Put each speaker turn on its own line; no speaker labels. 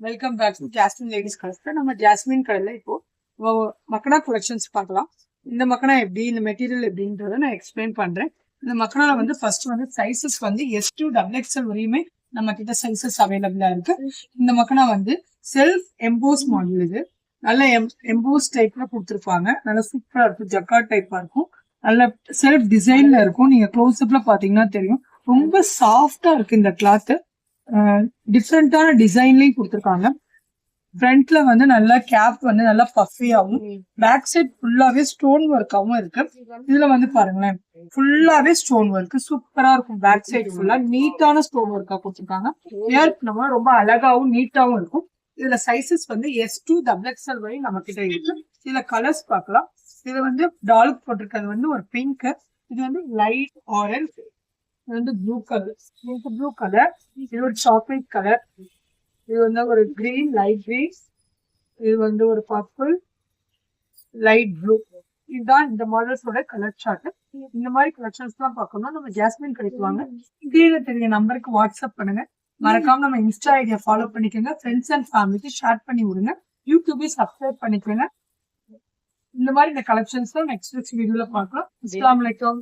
Welcome back to Jasmine ladies collection. நம்ம Jasmine கடையில் இப்போ மக்கனா கலெக்ஷன்ஸ் பார்க்கலாம். இந்த மக்கனா எப்படி, இந்த மெட்டீரியல் எப்படின்றத நான் எக்ஸ்பிளைன் பண்றேன். இந்த மக்கனால வந்து ஃபர்ஸ்ட் வந்து சைசஸ் வந்து S2 XXL வரையுமே நம்ம கிட்ட சைசஸ் அவைலபிளா இருக்கு. இந்த மக்கனா வந்து செல்ஃப் எம்போஸ் மாடல். இது நல்ல எம்போஸ் டைப்ல கொடுத்துருப்பாங்க. நல்லா சூப்பரா இருக்கும். ஜக்கார்ட் டைப்பா இருக்கும். நல்ல செல்ஃப் டிசைன்ல இருக்கும். நீங்க க்ளோஸ் அப்ல பாத்தீங்கன்னா தெரியும். ரொம்ப சாஃப்டா இருக்கு இந்த கிளாத். டிஃப்ரெண்டான டிசைன்லயும் கொடுத்துருக்காங்க. ஃப்ரண்ட்ல வந்து நல்லா கேப் வந்து நல்லா பஃபியாவும், பேக் சைட் ஃபுல்லாவே ஸ்டோன் ஒர்க்காவும் இருக்கு. இதுல வந்து பாருங்களேன், ஃபுல்லாவே ஸ்டோன் ஒர்க் சூப்பரா இருக்கும். பேக் சைட் ஃபுல்லா நீட்டான ஸ்டோன் ஒர்க்கா கொடுத்துருக்காங்க. வேர் நம்ம ரொம்ப அழகாவும் நீட்டாவும் இருக்கும். இதுல சைசஸ் வந்து S2 XXL வரை நம்ம கிட்ட இருக்கு. இதுல கலர்ஸ் பார்க்கலாம். இது வந்து டாலுக்கு போட்டிருக்கிறது வந்து ஒரு பிங்க், இது வந்து லைட் ஆரஞ்ச், இது வந்து ப்ளூ கலர், இது ஒரு சாக்லேட் கலர், இது வந்து ஒரு கிரீன், லைட் கிரீன், இது வந்து ஒரு பர்பிள், லைட் ப்ளூ. இதுதான் இந்த மாடல்ஸோட கலர் சார்ட். இந்த மாதிரி கலெக்ஷன்ஸ் எல்லாம் பார்க்கணும்னா நம்ம ஜாஸ்மின் கிடைக்குவாங்க. கீழே தெரிய நம்பருக்கு வாட்ஸ்அப் பண்ணுங்க. மறக்காம நம்ம இன்ஸ்டா ஐடியா ஃபாலோ பண்ணிக்கோங்க. ஃப்ரெண்ட்ஸ் அண்ட் ஃபேமிலிக்கு ஷேர் பண்ணி விடுங்க. யூடியூபே சப்ஸ்கிரைப் பண்ணிக்கோங்க. இந்த மாதிரி இந்த கலெக்ஷன்ஸ் நெக்ஸ்ட் வீடியோல பார்க்கலாம். அஸ்ஸலாமு அலைக்கும்.